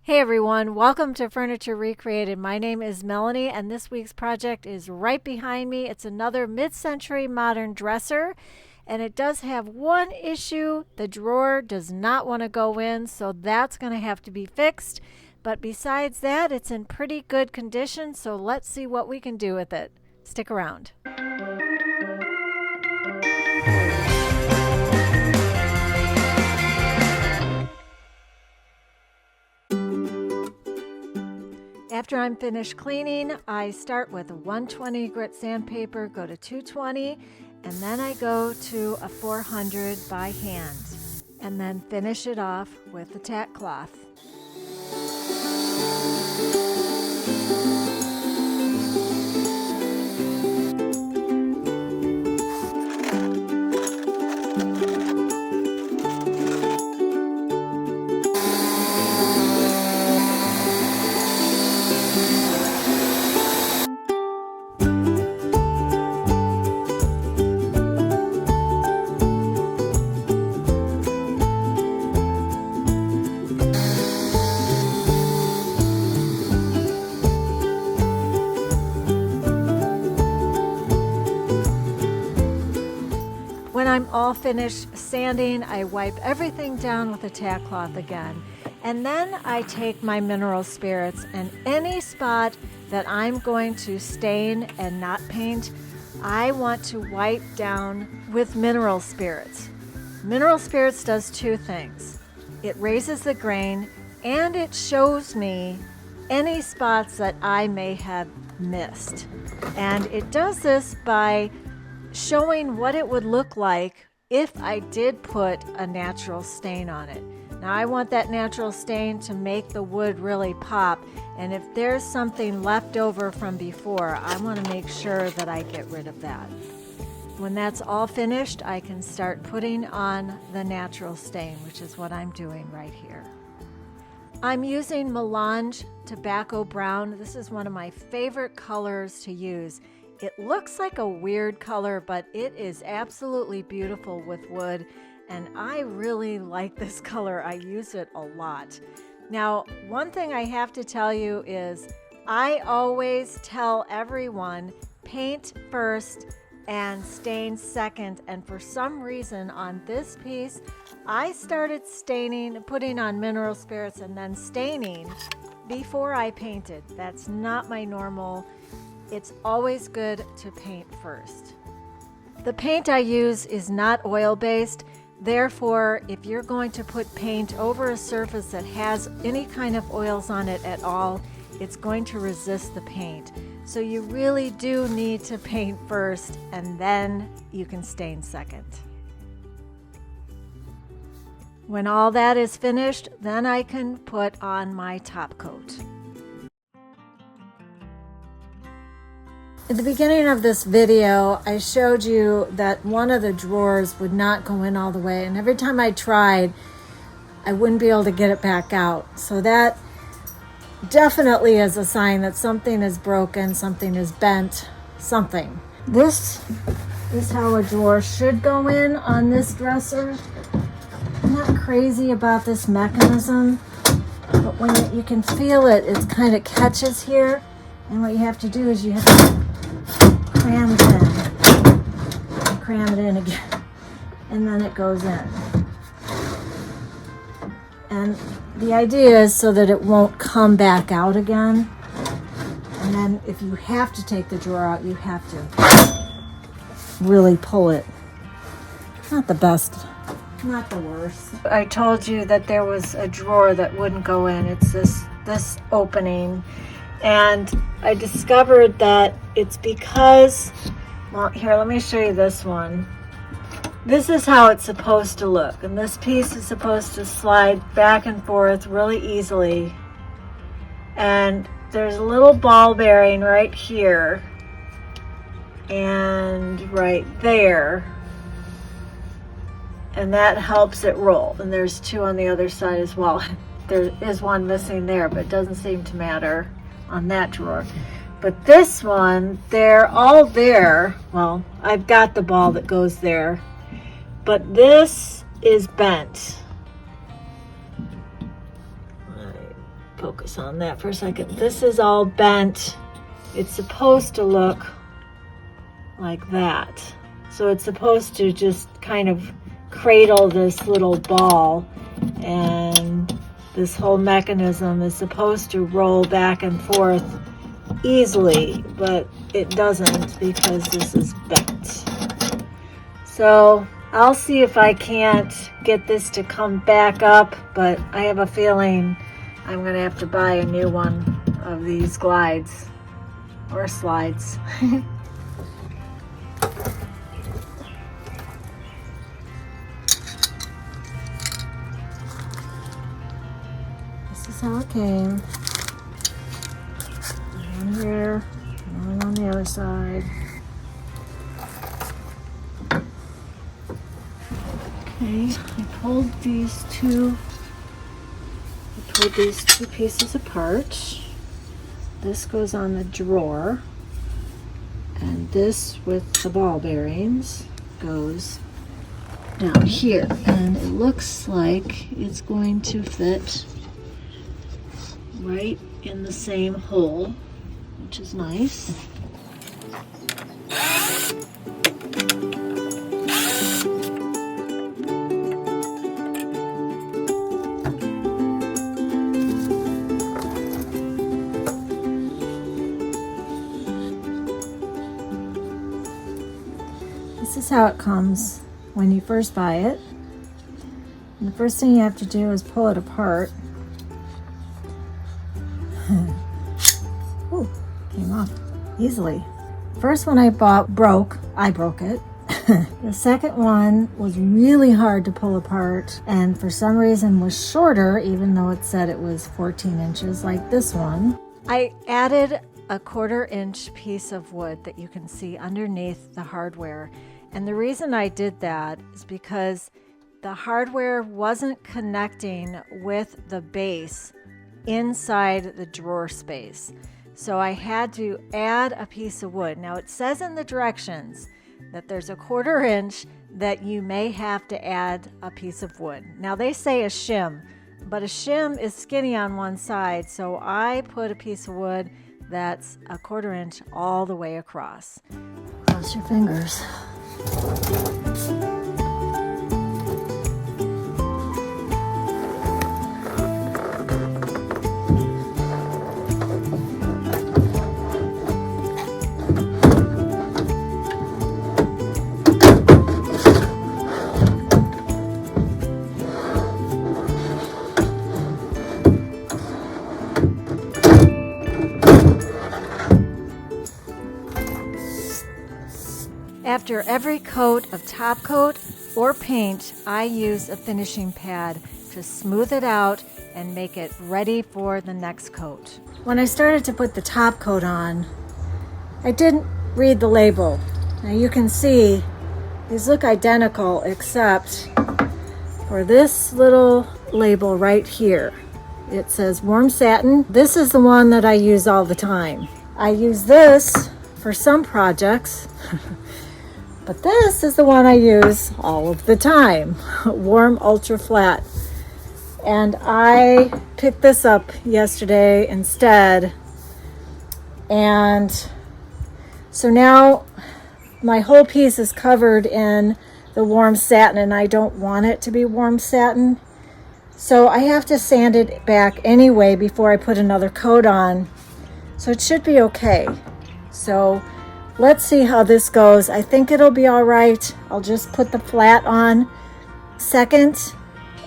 Hey everyone, welcome to Furniture Recreated. My name is Melanie and this week's project is right behind me. It's another mid-century modern dresser and it does have one issue. The drawer does not want to go in, so that's going to have to be fixed. But besides that, it's in pretty good condition, so let's see what we can do with it. Stick around. After I'm finished cleaning, I start with a 120 grit sandpaper, go to 220, and then I go to a 400 by hand, and then finish it off with the tack cloth. When I'm all finished sanding, I wipe everything down with a tack cloth again. And then I take my mineral spirits, and any spot that I'm going to stain and not paint, I want to wipe down with mineral spirits. Mineral spirits does two things. It raises the grain and it shows me any spots that I may have missed. And it does this by showing what it would look like if I did put a natural stain on it. Now I want that natural stain to make the wood really pop, and if there's something left over from before, I want to make sure that I get rid of that. When that's all finished, I can start putting on the natural stain, which is what I'm doing right here. I'm using Melange Tobacco Brown. This is one of my favorite colors to use. It looks like a weird color, but it is absolutely beautiful with wood, and I really like this color. I use it a lot. Now, one thing I have to tell you is I always tell everyone paint first and stain second, and for some reason on this piece, I started staining, putting on mineral spirits and then staining before I painted. That's not my normal. It's always good to paint first. The paint I use is not oil-based. Therefore, if you're going to put paint over a surface that has any kind of oils on it at all, it's going to resist the paint. So you really do need to paint first, and then you can stain second. When all that is finished, then I can put on my top coat. At the beginning of this video, I showed you that one of the drawers would not go in all the way, and every time I tried, I wouldn't be able to get it back out. So that definitely is a sign that something is broken, something is bent, something. This is how a drawer should go in on this dresser. I'm not crazy about this mechanism, but when you can feel it, it kind of catches here, and what you have to do is you have to cram it in, and cram it in again, and then it goes in. And the idea is so that it won't come back out again. And then if you have to take the drawer out, you have to really pull it. Not the best, not the worst. I told you that there was a drawer that wouldn't go in. It's this opening. And I discovered that it's because, well, here, let me show you this one. This is how it's supposed to look. And this piece is supposed to slide back and forth really easily. And there's a little ball bearing right here and right there. And that helps it roll. And there's two on the other side as well. There is one missing there, but it doesn't seem to matter on that drawer. But this one, they're all there. Well, I've got the ball that goes there, but this is bent. focus on that for a second. This is all bent. It's supposed to look like that. So it's supposed to just kind of cradle this little ball, and this whole mechanism is supposed to roll back and forth easily, but it doesn't because this is bent. So I'll see if I can't get this to come back up, but I have a feeling I'm going to have to buy a new one of these glides or slides. This is how it came. One here, one on the other side. Okay, I pulled these two pieces apart. This goes on the drawer, and this with the ball bearings goes down here, and it looks like it's going to fit right in the same hole, which is nice. This is how it comes when you first buy it. And the first thing you have to do is pull it apart. Ooh, came off easily. First one I bought broke. I broke it. The second one was really hard to pull apart, and for some reason was shorter, even though it said it was 14 inches like this one. I added a 1/4 inch piece of wood that you can see underneath the hardware. And the reason I did that is because the hardware wasn't connecting with the base inside the drawer space. So I had to add a piece of wood. Now it says in the directions that there's a 1/4 inch that you may have to add a piece of wood. Now they say a shim, but a shim is skinny on one side, so I put a piece of wood that's a 1/4 inch all the way across. Cross your fingers. After every coat of top coat or paint, I use a finishing pad to smooth it out and make it ready for the next coat. When I started to put the top coat on, I didn't read the label. Now you can see these look identical except for this little label right here. It says warm satin. This is the one that I use all the time. I use this for some projects. But this is the one I use all of the time, warm ultra flat. And I picked this up yesterday instead. And so now my whole piece is covered in the warm satin, and I don't want it to be warm satin. So I have to sand it back anyway before I put another coat on. So it should be okay. So let's see how this goes. I think it'll be all right. I'll just put the flat on second,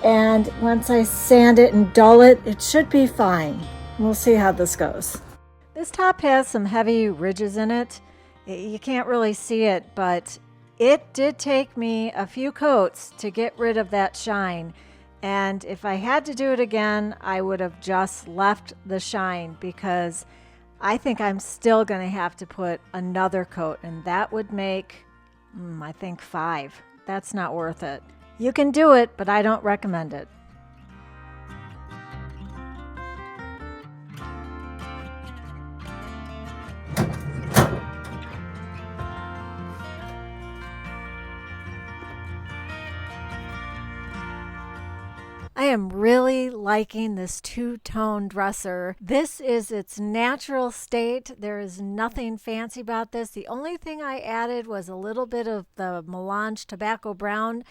and once I sand it and dull it, it should be fine. We'll see how this goes. This top has some heavy ridges in it. You can't really see it, but it did take me a few coats to get rid of that shine. And if I had to do it again, I would have just left the shine, because I think I'm still going to have to put another coat, and that would make, I think 5. That's not worth it. You can do it, but I don't recommend it. I am really liking this two-tone dresser. This is its natural state. There is nothing fancy about this. The only thing I added was a little bit of the melange tobacco brown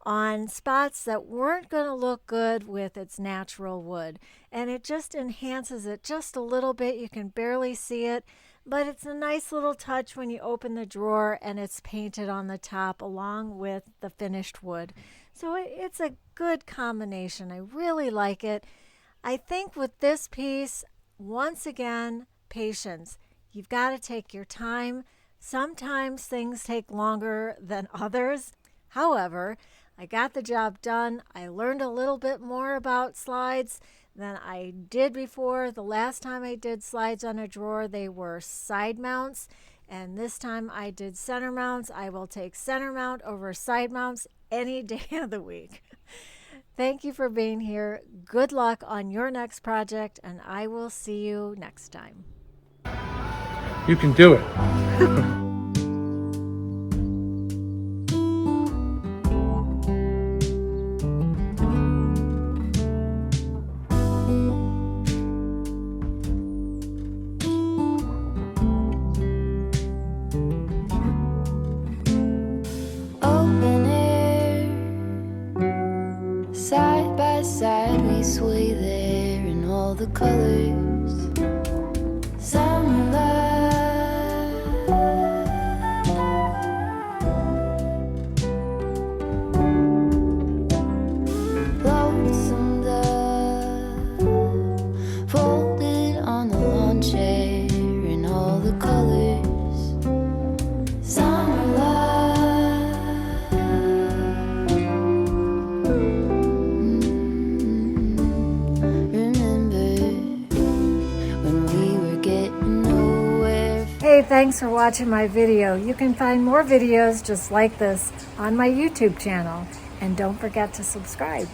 on spots that weren't going to look good with its natural wood. And it just enhances it just a little bit. You can barely see it, but it's a nice little touch when you open the drawer and it's painted on the top along with the finished wood. So it's a good combination. I really like it. I think with this piece, once again, patience. You've got to take your time. Sometimes things take longer than others. However, I got the job done. I learned a little bit more about slides than I did before. The last time I did slides on a drawer, they were side mounts. And this time I did center mounts. I will take center mount over side mounts any day of the week. Thank you for being here. Good luck on your next project, and I will see you next time. You can do it. Side by side we sway there in all the colors. Summer lonesome dove folded on the lawn chair in all the colors. Summer Hey, thanks for watching my video. You can find more videos just like this on my YouTube channel. And don't forget to subscribe.